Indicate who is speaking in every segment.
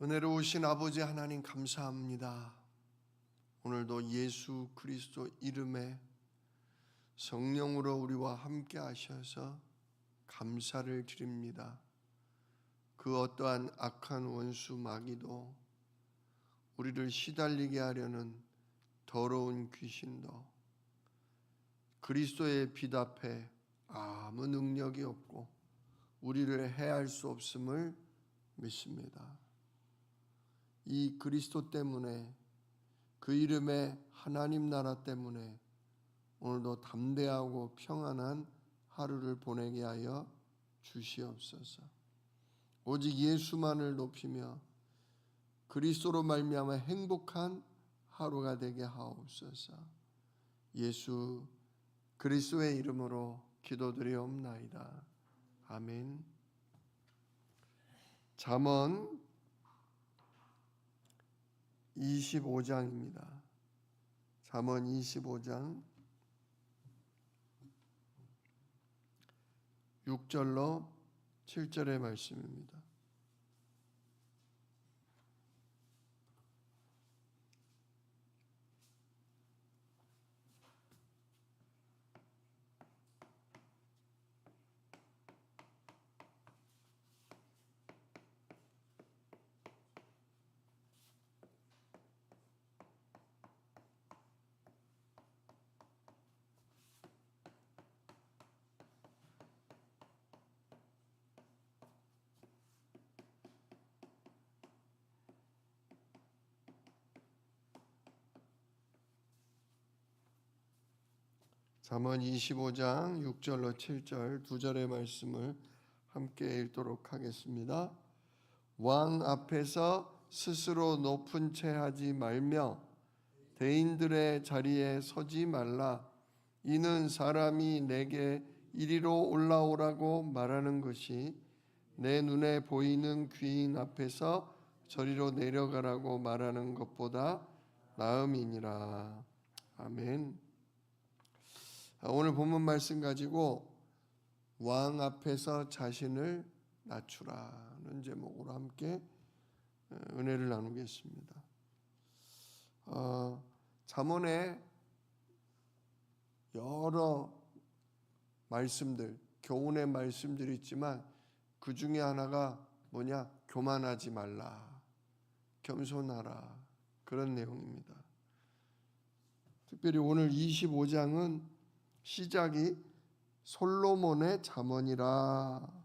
Speaker 1: 은혜로우신 아버지 하나님 감사합니다. 오늘도 예수 그리스도 이름에 성령으로 우리와 함께 하셔서 감사를 드립니다. 그 어떠한 악한 원수 마귀도 우리를 시달리게 하려는 더러운 귀신도 그리스도의 빛 앞에 아무 능력이 없고 우리를 해할 수 없음을 믿습니다. 이 그리스도 때문에, 그 이름의 하나님 나라 때문에 오늘도 담대하고 평안한 하루를 보내게 하여 주시옵소서. 오직 예수만을 높이며 그리스도로 말미암아 행복한 하루가 되게 하옵소서. 예수 그리스도의 이름으로 기도드리옵나이다. 아멘. 잠언 25장입니다. 잠언 25장 6절로 7절의 말씀입니다. 잠언 25장 6절로 7절 두 절의 말씀을 함께 읽도록 하겠습니다. 왕 앞에서 스스로 높은 채 하지 말며 대인들의 자리에 서지 말라. 이는 사람이 내게 이리로 올라오라고 말하는 것이 내 눈에 보이는 귀인 앞에서 저리로 내려가라고 말하는 것보다 나음이니라. 아멘. 오늘 본문 말씀 가지고 왕 앞에서 자신을 낮추라는 제목으로 함께 은혜를 나누겠습니다. 잠언에 여러 말씀들, 교훈의 말씀들이 있지만 그 중에 하나가 뭐냐? 교만하지 말라, 겸손하라, 그런 내용입니다. 특별히 오늘 25장은 시작이 솔로몬의 잠언이라.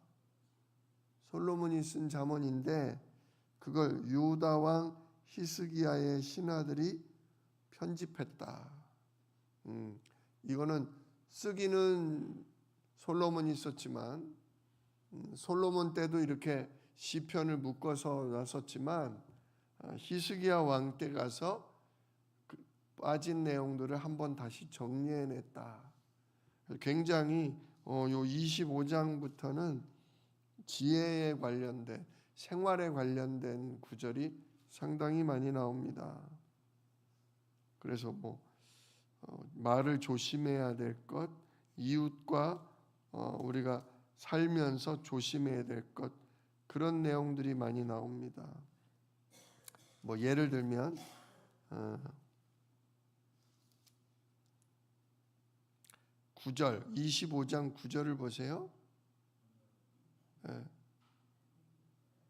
Speaker 1: 솔로몬이 쓴 잠언인데 그걸 유다 왕 히스기야의 신하들이 편집했다. 이거는 쓰기는 솔로몬이 썼지만 솔로몬 때도 이렇게 시편을 묶어서 놨었지만 히스기야 왕 때 가서 빠진 내용들을 한번 다시 정리해냈다. 굉장히 요 25장부터는 지혜에 관련된, 생활에 관련된 구절이 상당히 많이 나옵니다. 그래서 말을 조심해야 될 것, 이웃과 우리가 살면서 조심해야 될 것, 그런 내용들이 많이 나옵니다. 예를 들면 9절, 25장 9절을 보세요.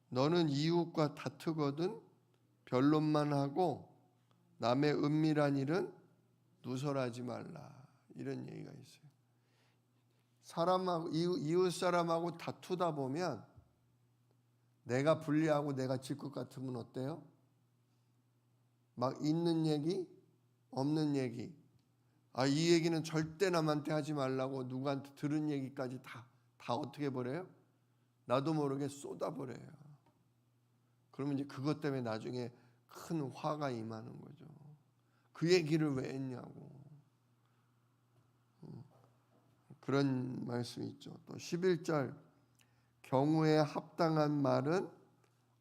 Speaker 1: 너는 이웃과 다투거든 변론만 하고 남의 은밀한 일은 누설하지 말라. 이런 얘기가 있어요. 사람하고 이웃 사람하고 다투다 보면 내가 불리하고 내가 질 것 같으면 어때요? 막 있는 얘기, 없는 얘기. 이 얘기는 절대 남한테 하지 말라고 누구한테 들은 얘기까지 다 어떻게 버려요? 나도 모르게 쏟아버려요. 그러면 이제 그것 때문에 나중에 큰 화가 임하는 거죠. 그 얘기를 왜 했냐고. 그런 말씀이 있죠. 또 11절 경우에 합당한 말은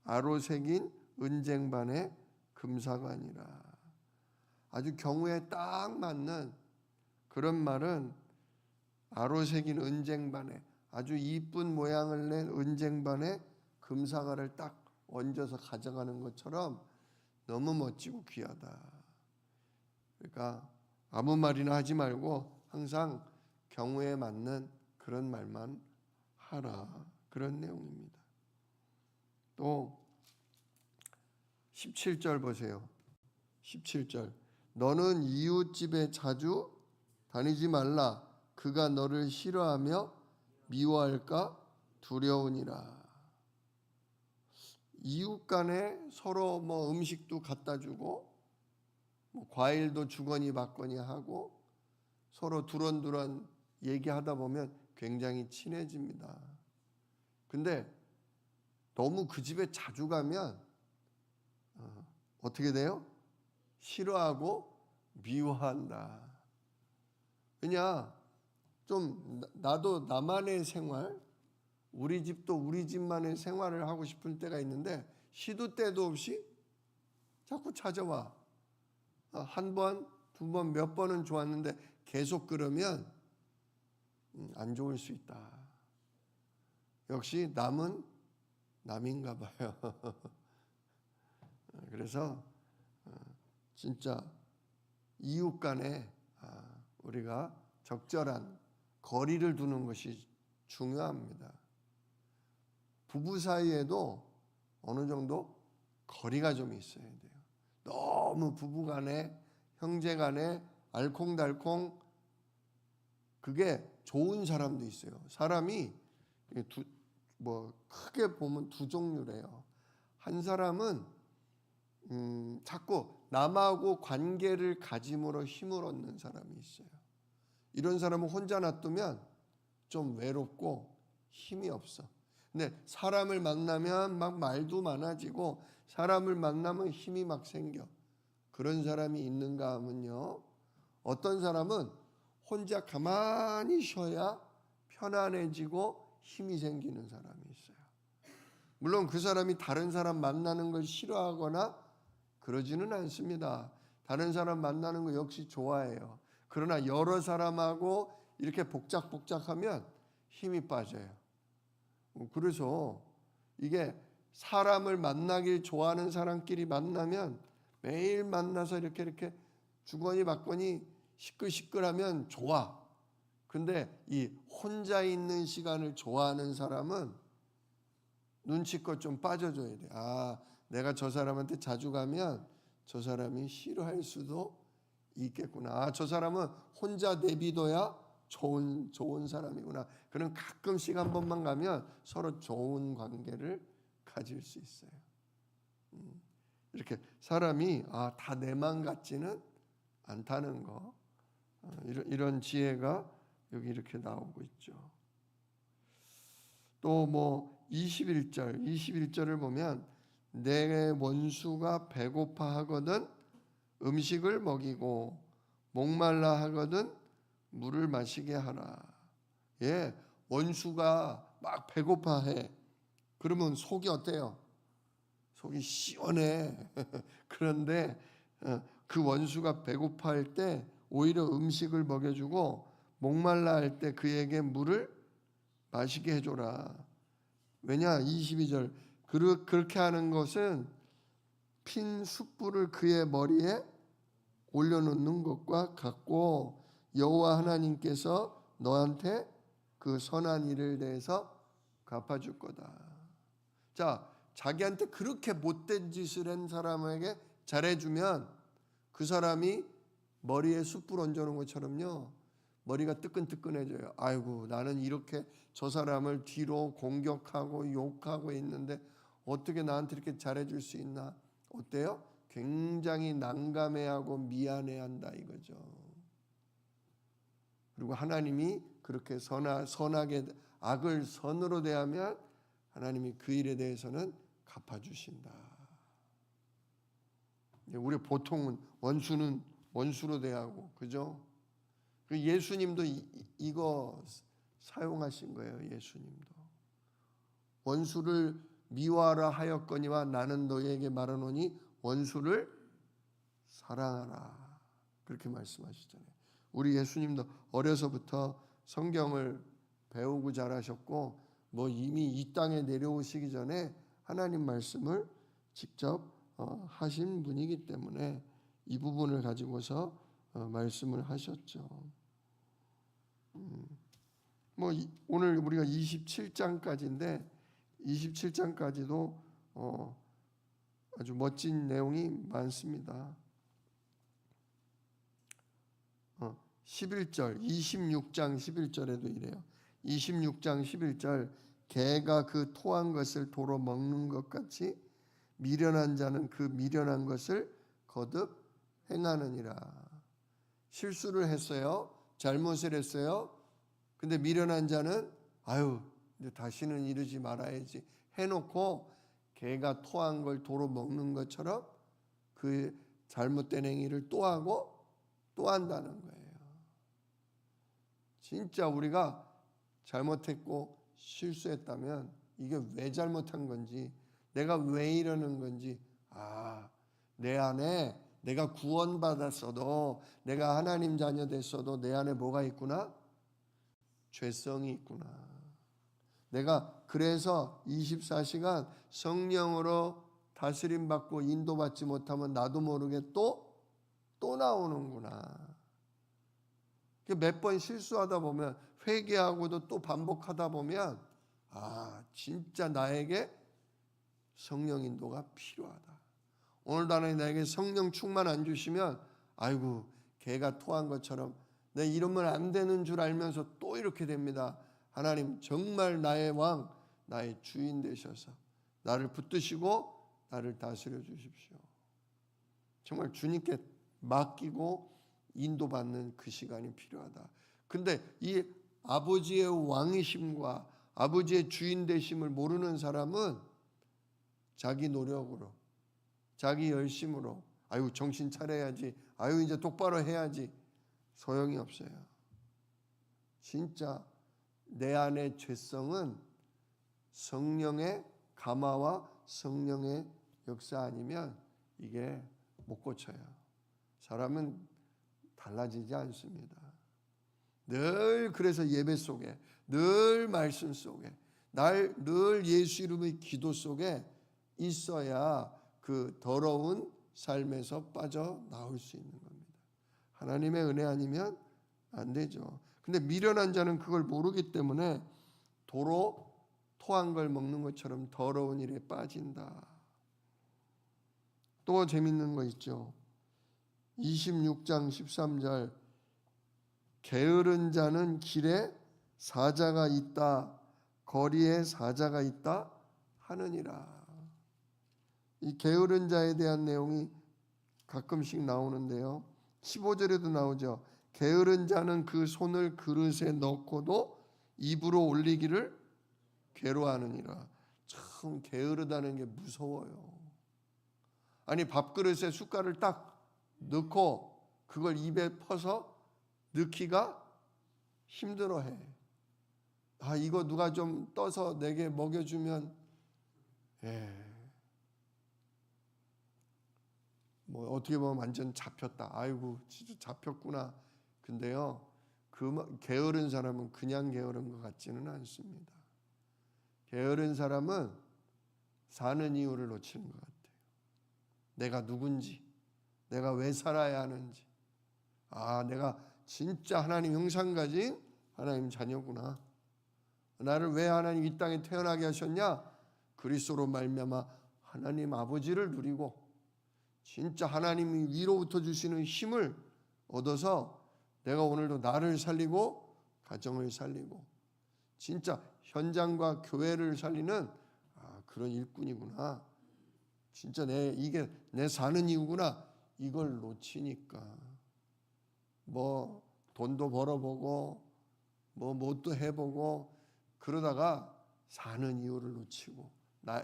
Speaker 1: 아로새긴 은쟁반의 금사관이라. 아주 경우에 딱 맞는 그런 말은 아로새긴 은쟁반에, 아주 이쁜 모양을 낸 은쟁반에 금사과를 딱 얹어서 가져가는 것처럼 너무 멋지고 귀하다. 그러니까 아무 말이나 하지 말고 항상 경우에 맞는 그런 말만 하라. 그런 내용입니다. 또 17절 보세요. 17절. 너는 이웃집에 자주 다니지 말라. 그가 너를 싫어하며 미워할까 두려우니라. 이웃 간에 서로 뭐 음식도 갖다 주고 뭐 과일도 주거니 받거니 하고 서로 두런두런 얘기하다 보면 굉장히 친해집니다. 근데 너무 그 집에 자주 가면 어떻게 돼요? 싫어하고 미워한다. 왜냐? 좀 나도 나만의 생활, 우리 집도 우리 집만의 생활을 하고 싶을 때가 있는데 시도 때도 없이 자꾸 찾아와. 한 번, 두 번, 몇 번은 좋았는데 계속 그러면 안 좋을 수 있다. 역시 남은 남인가 봐요. 그래서 진짜 이웃 간에 우리가 적절한 거리를 두는 것이 중요합니다. 부부 사이에도 어느 정도 거리가 좀 있어야 돼요. 너무 부부 간에 형제 간에 알콩달콩 그게 좋은 사람도 있어요. 사람이 크게 보면 두 종류래요. 한 사람은 자꾸 남하고 관계를 가짐으로 힘을 얻는 사람이 있어요. 이런 사람은 혼자 놔두면 좀 외롭고 힘이 없어. 근데 사람을 만나면 막 말도 많아지고 사람을 만나면 힘이 막 생겨. 그런 사람이 있는가 하면요. 어떤 사람은 혼자 가만히 쉬어야 편안해지고 힘이 생기는 사람이 있어요. 물론 그 사람이 다른 사람 만나는 걸 싫어하거나 그러지는 않습니다. 다른 사람 만나는 거 역시 좋아해요. 그러나 여러 사람하고 이렇게 복작복작하면 힘이 빠져요. 그래서 이게 사람을 만나길 좋아하는 사람끼리 만나면 매일 만나서 이렇게 주거니 받거니 시끌시끌하면 좋아. 근데 이 혼자 있는 시간을 좋아하는 사람은 눈치껏 좀 빠져줘야 돼. 내가 저 사람한테 자주 가면 저 사람이 싫어할 수도 있겠구나. 저 사람은 혼자 내비둬야 좋은 사람이구나. 그럼 가끔씩 한 번만 가면 서로 좋은 관계를 가질 수 있어요. 이렇게 사람이 다 내 맘 같지는 않다는 거. 이런 지혜가 여기 이렇게 나오고 있죠. 또 뭐 21절을 보면 내 원수가 배고파 하거든 음식을 먹이고 목말라 하거든 물을 마시게 하라. 원수가 막 배고파해. 그러면 속이 어때요? 속이 시원해. 그런데 그 원수가 배고파할 때 오히려 음식을 먹여주고 목말라 할 때 그에게 물을 마시게 해줘라. 왜냐? 22절 그렇게 하는 것은 핀 숯불을 그의 머리에 올려놓는 것과 같고 여호와 하나님께서 너한테 그 선한 일을 대해서 갚아줄 거다. 자, 자기한테 그렇게 못된 짓을 한 사람에게 잘해주면 그 사람이 머리에 숯불 얹어놓은 것처럼요 머리가 뜨끈뜨끈해져요. 아이고 나는 이렇게 저 사람을 뒤로 공격하고 욕하고 있는데 어떻게 나한테 이렇게 잘해줄 수 있나? 어때요? 굉장히 난감해하고 미안해한다 이거죠. 그리고 하나님이 그렇게 선하게 악을 선으로 대하면 하나님이 그 일에 대해서는 갚아주신다. 우리 보통은 원수는 원수로 대하고 그죠? 예수님도 이거 사용하신 거예요. 예수님도 원수를 미워하라 하였거니와 나는 너희에게 말하노니 원수를 사랑하라 그렇게 말씀하시잖아요. 우리 예수님도 어려서부터 성경을 배우고 자라셨고 뭐 이미 이 땅에 내려오시기 전에 하나님 말씀을 직접 하신 분이기 때문에 이 부분을 가지고서 말씀을 하셨죠. 오늘 우리가 27장까지인데 27장까지도 아주 멋진 내용이 많습니다. 11절, 26장 11절에도 이래요. 26장 11절, 개가 그 토한 것을 도로 먹는 것 같이 미련한 자는 그 미련한 것을 거듭 행하느니라. 실수를 했어요. 잘못을 했어요. 근데 미련한 자는 이제 다시는 이러지 말아야지 해놓고 개가 토한 걸 도로 먹는 것처럼 그 잘못된 행위를 또 하고 또 한다는 거예요. 진짜 우리가 잘못했고 실수했다면 이게 왜 잘못한 건지, 내가 왜 이러는 건지, 내 안에 내가 구원받았어도, 내가 하나님 자녀 됐어도 내 안에 뭐가 있구나? 죄성이 있구나. 내가 그래서 24시간 성령으로 다스림 받고 인도받지 못하면 나도 모르게 또 나오는구나. 몇 번 실수하다 보면, 회개하고도 또 반복하다 보면 진짜 나에게 성령 인도가 필요하다. 오늘도 하나님 나에게 성령 충만 안 주시면 개가 토한 것처럼 내 이러면 안 되는 줄 알면서 또 이렇게 됩니다. 하나님 정말 나의 왕, 나의 주인 되셔서 나를 붙드시고 나를 다스려 주십시오. 정말 주님께 맡기고 인도받는 그 시간이 필요하다. 근데 이 아버지의 왕이심과 아버지의 주인 되심을 모르는 사람은 자기 노력으로, 자기 열심으로 정신 차려야지, 이제 똑바로 해야지, 소용이 없어요. 진짜 내 안의 죄성은 성령의 감화와 성령의 역사 아니면 이게 못 고쳐요. 사람은 달라지지 않습니다. 늘 그래서 예배 속에, 늘 말씀 속에, 늘 예수 이름의 기도 속에 있어야 그 더러운 삶에서 빠져나올 수 있는 겁니다. 하나님의 은혜 아니면 안 되죠. 근데 미련한 자는 그걸 모르기 때문에 도로 토한 걸 먹는 것처럼 더러운 일에 빠진다. 또 재밌는 거 있죠. 26장 13절, 게으른 자는 길에 사자가 있다, 거리에 사자가 있다 하느니라. 이 게으른 자에 대한 내용이 가끔씩 나오는데요. 15절에도 나오죠. 게으른 자는 그 손을 그릇에 넣고도 입으로 올리기를 괴로워하느니라. 참 게으르다는 게 무서워요. 밥그릇에 숟갈을 딱 넣고 그걸 입에 퍼서 넣기가 힘들어해. 이거 누가 좀 떠서 내게 먹여주면, 어떻게 보면 완전 잡혔다. 진짜 잡혔구나. 근데요, 게으른 사람은 그냥 게으른 것 같지는 않습니다. 게으른 사람은 사는 이유를 놓치는 것 같아요. 내가 누군지, 내가 왜 살아야 하는지, 내가 진짜 하나님 형상 가진 하나님 자녀구나. 나를 왜 하나님 이 땅에 태어나게 하셨냐? 그리스도로 말미암아 하나님 아버지를 누리고 진짜 하나님이 위로부터 주시는 힘을 얻어서 내가 오늘도 나를 살리고 가정을 살리고 진짜 현장과 교회를 살리는 그런 일꾼이구나. 진짜 이게 내 사는 이유구나. 이걸 놓치니까 돈도 벌어보고 뭣도 해보고 그러다가 사는 이유를 놓치고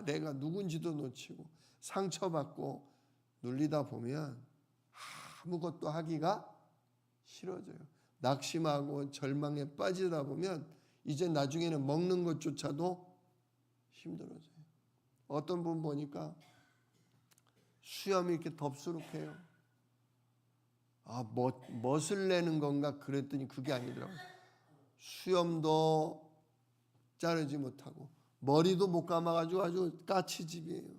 Speaker 1: 내가 누군지도 놓치고 상처받고 눌리다 보면 아무것도 하기가 싫어져요. 낙심하고 절망에 빠지다 보면 이제 나중에는 먹는 것조차도 힘들어져요. 어떤 분 보니까 수염이 이렇게 덥수룩해요. 멋을 내는 건가 그랬더니 그게 아니더라고요. 수염도 자르지 못하고 머리도 못 감아가지고 아주 까치집이에요.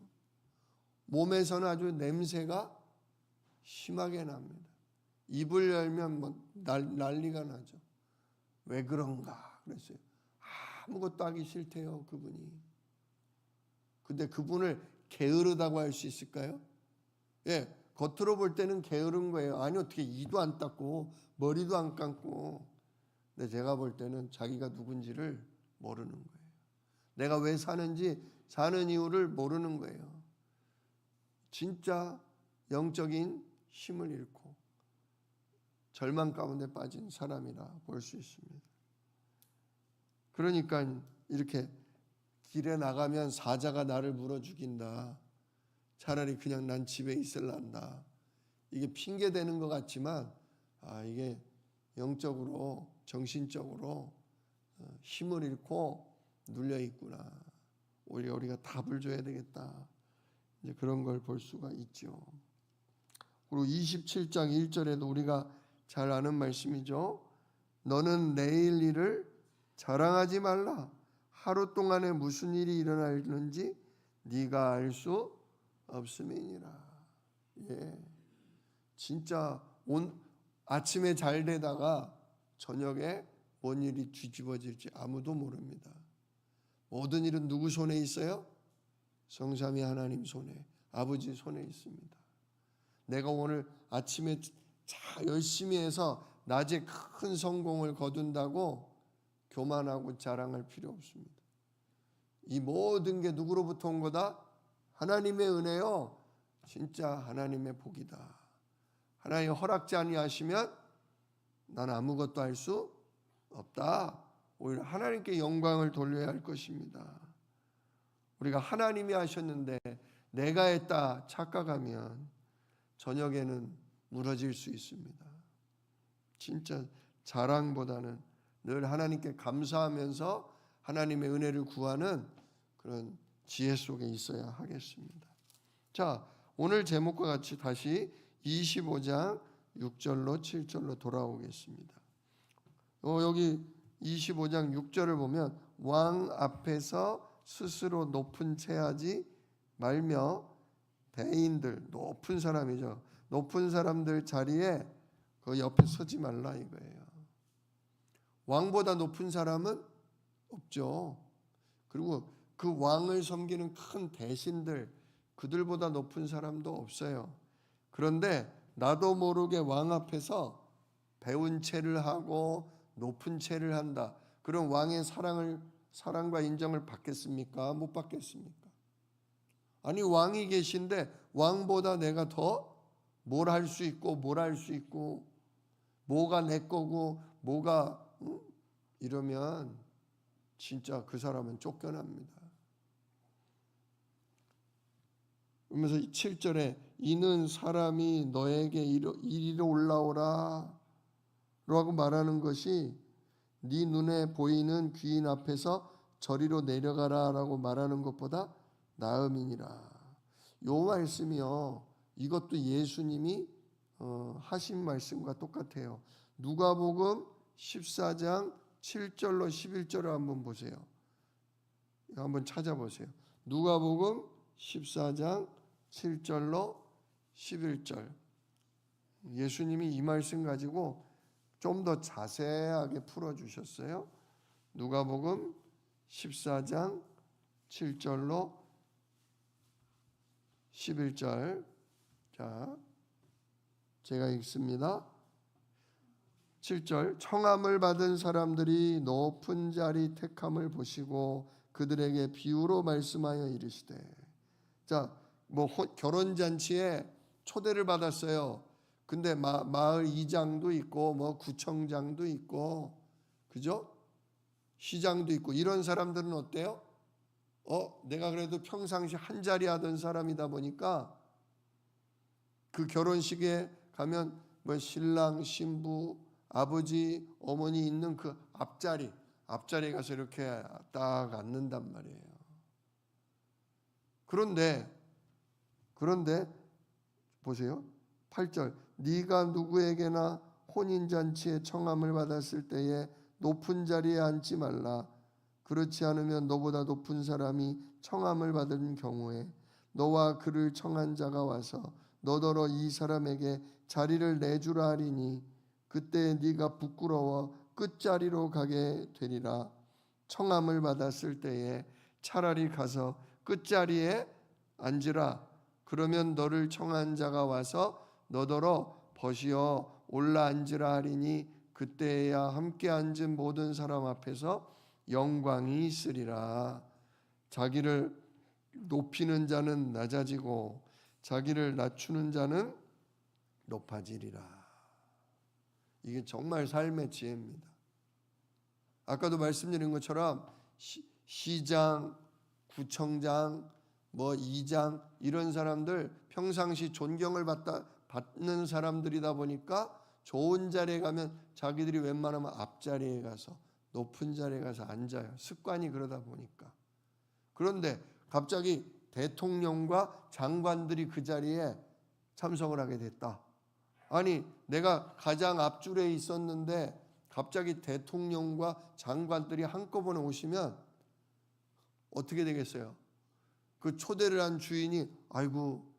Speaker 1: 몸에서는 아주 냄새가 심하게 납니다. 입을 열면 뭐 난리가 나죠. 왜 그런가 그랬어요. 아무것도 하기 싫대요, 그분이. 근데 그분을 게으르다고 할 수 있을까요? 예, 겉으로 볼 때는 게으른 거예요. 아니 어떻게 이도 안 닦고 머리도 안 감고. 근데 제가 볼 때는 자기가 누군지를 모르는 거예요. 내가 왜 사는지, 사는 이유를 모르는 거예요. 진짜 영적인 힘을 잃고 절망 가운데 빠진 사람이라 볼 수 있습니다. 그러니까 이렇게 길에 나가면 사자가 나를 물어 죽인다. 차라리 그냥 난 집에 있을란다. 이게 핑계 대는 것 같지만 이게 영적으로 정신적으로 힘을 잃고 눌려 있구나. 오히려 우리가 답을 줘야 되겠다. 이제 그런 걸 볼 수가 있죠. 그리고 27장 1절에도 우리가 잘 아는 말씀이죠. 너는 내일 일을 자랑하지 말라. 하루 동안에 무슨 일이 일어날는지 네가 알 수 없음이니라. 예, 진짜 아침에 잘 되다가 저녁에 뭔 일이 뒤집어질지 아무도 모릅니다. 모든 일은 누구 손에 있어요? 성삼위 하나님 손에, 아버지 손에 있습니다. 내가 오늘 아침에 열심히 해서 낮에 큰 성공을 거둔다고 교만하고 자랑할 필요 없습니다. 이 모든 게 누구로부터 온 거다? 하나님의 은혜요. 진짜 하나님의 복이다. 하나님 허락지 아니하시면 난 아무것도 할 수 없다. 오히려 하나님께 영광을 돌려야 할 것입니다. 우리가 하나님이 하셨는데 내가 했다 착각하면 저녁에는 무너질 수 있습니다. 진짜 자랑보다는 늘 하나님께 감사하면서 하나님의 은혜를 구하는 그런 지혜 속에 있어야 하겠습니다. 자, 오늘 제목과 같이 다시 25장 6절로 7절로 돌아오겠습니다. 여기 25장 6절을 보면 왕 앞에서 스스로 높은 체하지 말며 대인들, 높은 사람이죠. 높은 사람들 자리에 그 옆에 서지 말라 이거예요. 왕보다 높은 사람은 없죠. 그리고 그 왕을 섬기는 큰 대신들, 그들보다 높은 사람도 없어요. 그런데 나도 모르게 왕 앞에서 배운 체를 하고 높은 체를 한다. 그럼 왕의 사랑과 인정을 받겠습니까? 못 받겠습니까? 아니 왕이 계신데 왕보다 내가 더 뭘 할 수 있고 뭘 할 수 있고 뭐가 내 거고 뭐가 이러면 진짜 그 사람은 쫓겨납니다. 그러면서 7절에 이는 사람이 너에게 이리로 올라오라 라고 말하는 것이 네 눈에 보이는 귀인 앞에서 저리로 내려가라 라고 말하는 것보다 나음이니라. 요 말씀이요, 이것도 예수님이 하신 말씀과 똑같아요. 누가복음 14장 7절로 11절을 한번 보세요. 한번 찾아보세요. 누가복음 14장 7절로 11절. 예수님이 이 말씀 가지고 좀 더 자세하게 풀어주셨어요. 누가복음 14장 7절로 11절. 자, 제가 읽습니다. 7절. 청함을 받은 사람들이 높은 자리 택함을 보시고 그들에게 비유로 말씀하여 이르시되. 자, 뭐 결혼 잔치에 초대를 받았어요. 근데 마을 이장도 있고 뭐 구청장도 있고 그죠? 시장도 있고 이런 사람들은 어때요? 내가 그래도 평상시 한 자리 하던 사람이다 보니까 그 결혼식에 가면 뭐 신랑, 신부, 아버지, 어머니 있는 그 앞자리에 가서 이렇게 딱 앉는단 말이에요. 그런데 보세요. 8절. 네가 누구에게나 혼인잔치에 청함을 받았을 때에 높은 자리에 앉지 말라. 그렇지 않으면 너보다 높은 사람이 청함을 받은 경우에 너와 그를 청한 자가 와서 너더러 이 사람에게 자리를 내주라 하리니 그때 네가 부끄러워 끝자리로 가게 되리라. 청함을 받았을 때에 차라리 가서 끝자리에 앉으라. 그러면 너를 청한 자가 와서 너더러 벗이어 올라 앉으라 하리니 그때야 함께 앉은 모든 사람 앞에서 영광이 있으리라. 자기를 높이는 자는 낮아지고 자기를 낮추는 자는 높아지리라. 이게 정말 삶의 지혜입니다. 아까도 말씀드린 것처럼 시장, 구청장, 이장 이런 사람들 평상시 존경을 받는 사람들이다 보니까 좋은 자리에 가면 자기들이 웬만하면 앞자리에 가서 높은 자리에 가서 앉아요. 습관이 그러다 보니까. 그런데 갑자기 대통령과 장관들이 그 자리에 참석을 하게 됐다. 아니 내가 가장 앞줄에 있었는데 갑자기 대통령과 장관들이 한꺼번에 오시면 어떻게 되겠어요? 그 초대를 한 주인이 아이고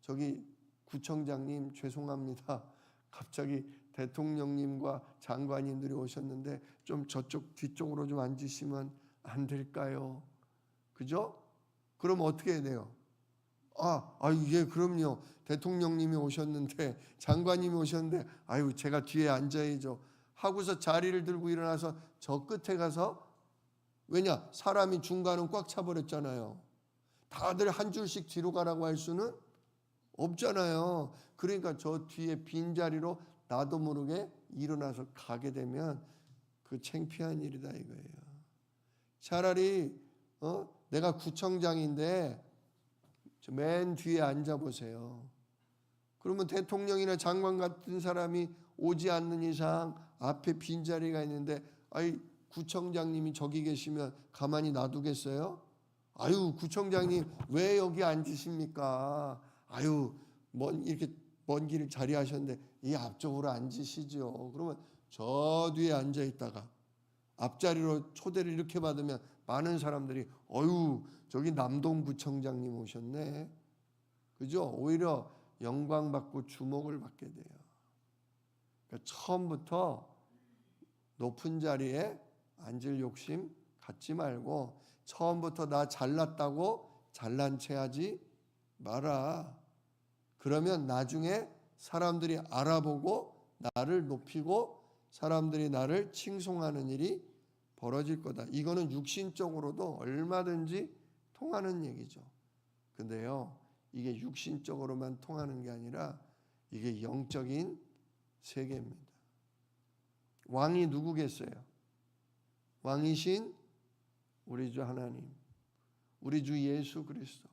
Speaker 1: 저기 구청장님 죄송합니다. 갑자기 대통령님과 장관님들이 오셨는데 좀 저쪽 뒤쪽으로 좀 앉으시면 안 될까요? 그죠? 그럼 어떻게 해야 돼요? 예, 그럼요. 대통령님이 오셨는데 장관님이 오셨는데 아유 제가 뒤에 앉아야죠. 하고서 자리를 들고 일어나서 저 끝에 가서 왜냐? 사람이 중간은 꽉 차버렸잖아요. 다들 한 줄씩 뒤로 가라고 할 수는 없잖아요. 그러니까 저 뒤에 빈자리로 나도 모르게 일어나서 가게 되면 그 창피한 일이다 이거예요. 차라리 내가 구청장인데 맨 뒤에 앉아보세요. 그러면 대통령이나 장관 같은 사람이 오지 않는 이상 앞에 빈자리가 있는데 구청장님이 저기 계시면 가만히 놔두겠어요? 아유 구청장님 왜 여기 앉으십니까? 이렇게 먼 길을 자리하셨는데 이 앞쪽으로 앉으시죠. 그러면 저 뒤에 앉아 있다가 앞자리로 초대를 이렇게 받으면 많은 사람들이 저기 남동구청장님 오셨네. 그죠? 오히려 영광받고 주목을 받게 돼요. 그러니까 처음부터 높은 자리에 앉을 욕심 갖지 말고 처음부터 나 잘났다고 잘난 체 하지 마라. 그러면 나중에 사람들이 알아보고 나를 높이고 사람들이 나를 칭송하는 일이 벌어질 거다. 이거는 육신적으로도 얼마든지 통하는 얘기죠. 근데요, 이게 육신적으로만 통하는 게 아니라 이게 영적인 세계입니다. 왕이 누구겠어요? 왕이신 우리 주 하나님, 우리 주 예수 그리스도.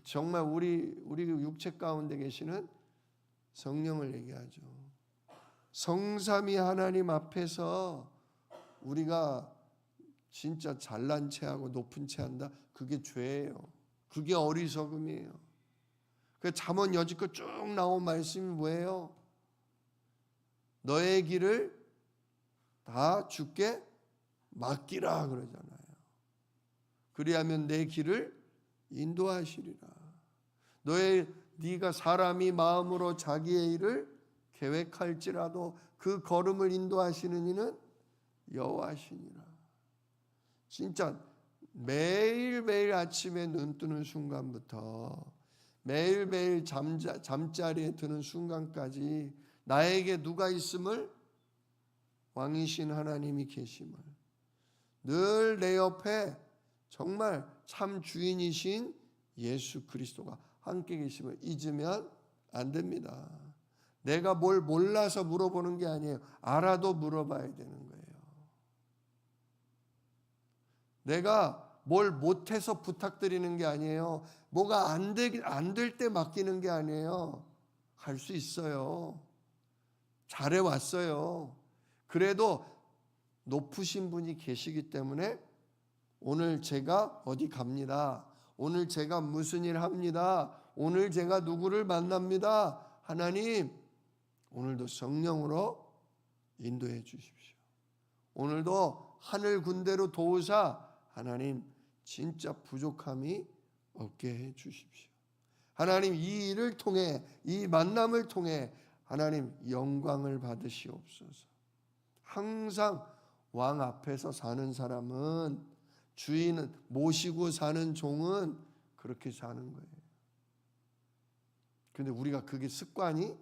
Speaker 1: 정말 우리 육체 가운데 계시는 성령을 얘기하죠. 성삼위 하나님 앞에서 우리가 진짜 잘난 체하고 높은 체한다. 그게 죄예요. 그게 어리석음이에요. 그 잠언 여지껏 쭉 나온 말씀이 뭐예요? 너의 길을 다 주께 맡기라 그러잖아요. 그리하면 내 길을 인도하시리라. 네가 사람이 마음으로 자기의 일을 계획할지라도 그 걸음을 인도하시는 이는 여호와시니라. 진짜 매일매일 아침에 눈 뜨는 순간부터 매일매일 잠자리에 드는 순간까지 나에게 누가 있음을? 왕이신 하나님이 계심을, 늘 내 옆에 정말 참 주인이신 예수 그리스도가 함께 계심을 잊으면 안 됩니다. 내가 뭘 몰라서 물어보는 게 아니에요. 알아도 물어봐야 되는 거예요. 내가 뭘 못해서 부탁드리는 게 아니에요. 뭐가 안 될 때 맡기는 게 아니에요. 할 수 있어요. 잘해왔어요. 그래도 높으신 분이 계시기 때문에 오늘 제가 어디 갑니다. 오늘 제가 무슨 일 합니다. 오늘 제가 누구를 만납니다. 하나님, 오늘도 성령으로 인도해 주십시오. 오늘도 하늘 군대로 도우사 하나님 진짜 부족함이 없게 해 주십시오. 하나님 이 일을 통해, 이 만남을 통해 하나님 영광을 받으시옵소서. 항상 왕 앞에서 사는 사람은, 주인은 모시고 사는 종은 그렇게 사는 거예요. 근데 우리가 그게 습관이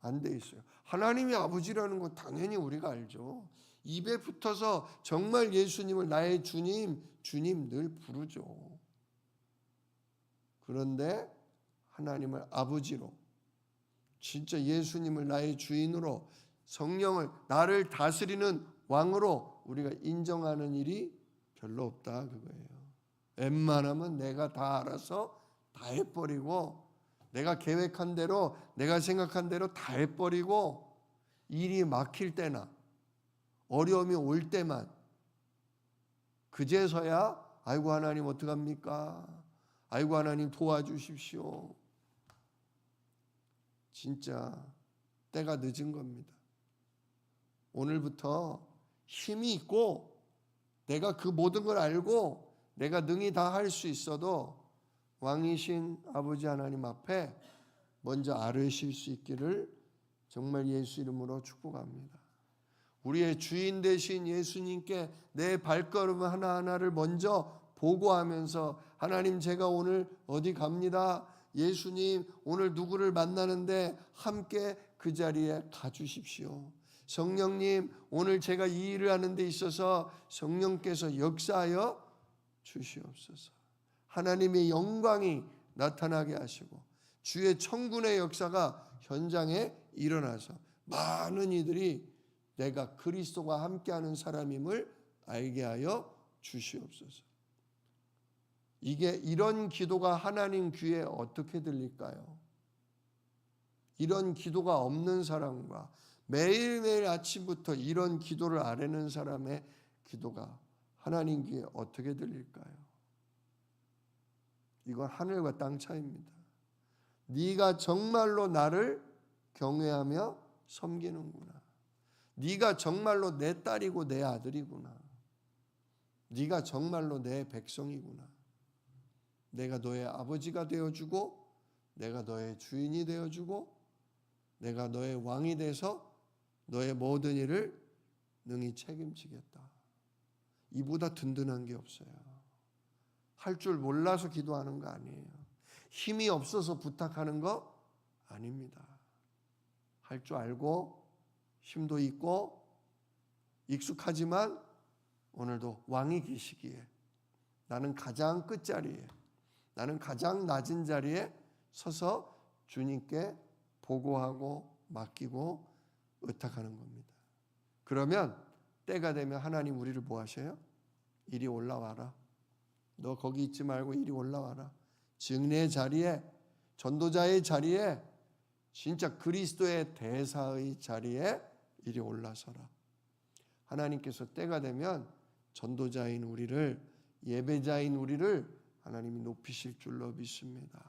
Speaker 1: 안 돼 있어요. 하나님이 아버지라는 건 당연히 우리가 알죠. 입에 붙어서 정말 예수님을 나의 주님, 주님 늘 부르죠. 그런데 하나님을 아버지로, 진짜 예수님을 나의 주인으로, 성령을 나를 다스리는 왕으로 우리가 인정하는 일이 별로 없다 그거예요. 웬만하면 내가 다 알아서 다 해버리고, 내가 계획한 대로, 내가 생각한 대로 다 해버리고, 일이 막힐 때나 어려움이 올 때만 그제서야 아이고 하나님 어떡합니까? 아이고 하나님 도와주십시오. 진짜 때가 늦은 겁니다. 오늘부터 힘이 있고 내가 그 모든 걸 알고 내가 능히 다 할 수 있어도 왕이신 아버지 하나님 앞에 먼저 아뢰실 수 있기를 정말 예수 이름으로 축복합니다. 우리의 주인 되신 예수님께 내 발걸음 하나하나를 먼저 보고하면서, 하나님 제가 오늘 어디 갑니다. 예수님 오늘 누구를 만나는데 함께 그 자리에 가주십시오. 성령님 오늘 제가 이 일을 하는 데 있어서 성령께서 역사하여 주시옵소서. 하나님의 영광이 나타나게 하시고 주의 천군의 역사가 현장에 일어나서 많은 이들이 내가 그리스도와 함께하는 사람임을 알게 하여 주시옵소서. 이런 기도가 하나님 귀에 어떻게 들릴까요? 이런 기도가 없는 사람과 매일매일 아침부터 이런 기도를 아뢰는 사람의 기도가 하나님 귀에 어떻게 들릴까요? 이건 하늘과 땅 차이입니다. 네가 정말로 나를 경외하며 섬기는구나. 네가 정말로 내 딸이고 내 아들이구나. 네가 정말로 내 백성이구나. 내가 너의 아버지가 되어주고 내가 너의 주인이 되어주고 내가 너의 왕이 돼서 너의 모든 일을 능히 책임지겠다. 이보다 든든한 게 없어요. 할 줄 몰라서 기도하는 거 아니에요. 힘이 없어서 부탁하는 거 아닙니다. 할 줄 알고 힘도 있고 익숙하지만 오늘도 왕이 계시기에 나는 가장 끝자리에, 나는 가장 낮은 자리에 서서 주님께 보고하고 맡기고 의탁하는 겁니다. 그러면 때가 되면 하나님 우리를 뭐 하셔요? 이리 올라와라. 너 거기 있지 말고 이리 올라와라. 증례의 자리에, 전도자의 자리에, 진짜 그리스도의 대사의 자리에 이리 올라서라. 하나님께서 때가 되면 전도자인 우리를, 예배자인 우리를 하나님이 높이실 줄로 믿습니다.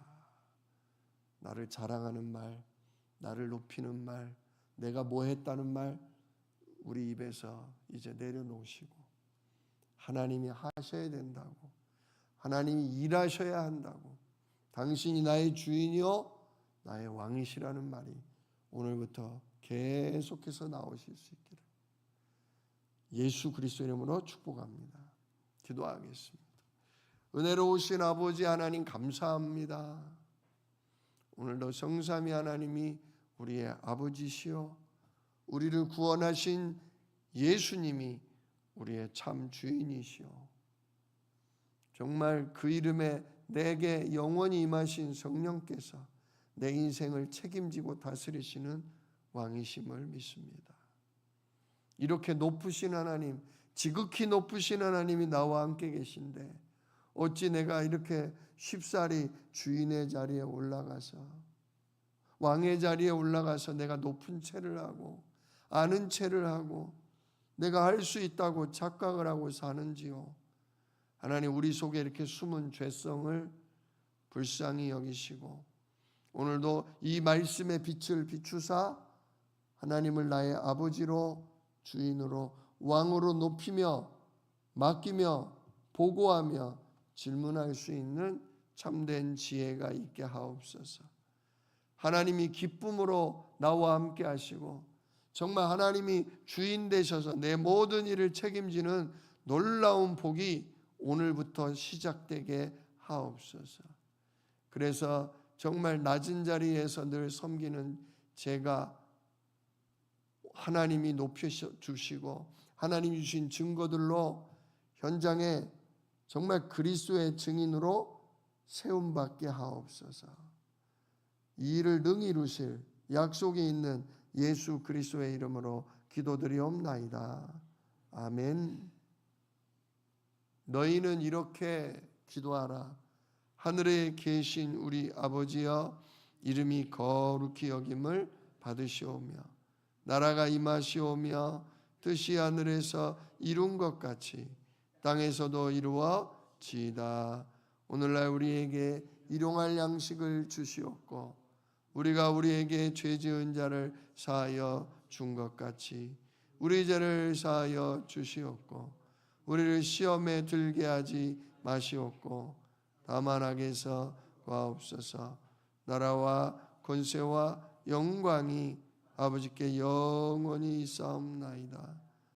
Speaker 1: 나를 자랑하는 말, 나를 높이는 말, 내가 뭐 했다는 말 우리 입에서 이제 내려놓으시고 하나님이 하셔야 된다고, 하나님이 일하셔야 한다고, 당신이 나의 주인이요 나의 왕이시라는 말이 오늘부터 계속해서 나오실 수 있기를 예수 그리스도 이름으로 축복합니다. 기도하겠습니다. 은혜로우신 아버지 하나님 감사합니다. 오늘도 성삼위 하나님이 우리의 아버지시요 우리를 구원하신 예수님이 우리의 참 주인이시요 정말 그 이름에 내게 영원히 임하신 성령께서 내 인생을 책임지고 다스리시는 왕이심을 믿습니다. 이렇게 높으신 하나님, 지극히 높으신 하나님이 나와 함께 계신데 어찌 내가 이렇게 쉽사리 주인의 자리에 올라가서, 왕의 자리에 올라가서 내가 높은 채를 하고 아는 채를 하고 내가 할 수 있다고 착각을 하고 사는지요. 하나님 우리 속에 이렇게 숨은 죄성을 불쌍히 여기시고 오늘도 이 말씀의 빛을 비추사 하나님을 나의 아버지로, 주인으로, 왕으로 높이며 맡기며 보고하며 질문할 수 있는 참된 지혜가 있게 하옵소서. 하나님이 기쁨으로 나와 함께 하시고 정말 하나님이 주인 되셔서 내 모든 일을 책임지는 놀라운 복이 오늘부터 시작되게 하옵소서. 그래서 정말 낮은 자리에서 늘 섬기는 제가 하나님이 높여주시고 하나님이 주신 증거들로 현장에 정말 그리스도의 증인으로 세움받게 하옵소서. 이 일을 능히 이루실 약속이 있는 예수 그리스도의 이름으로 기도드리옵나이다. 아멘. 너희는 이렇게 기도하라. 하늘에 계신 우리 아버지여, 이름이 거룩히 여김을 받으시오며 나라가 임하시오며 뜻이 하늘에서 이룬 것 같이 땅에서도 이루어지이다. 오늘날 우리에게 일용할 양식을 주시옵고 우리가 우리에게 죄 지은 자를 사하여 준 것 같이 우리 죄를 사하여 주시옵고 우리를 시험에 들게 하지 마시옵고 다만 악에서 구하옵소서. 나라와 권세와 영광이 아버지께 영원히 있사옵나이다.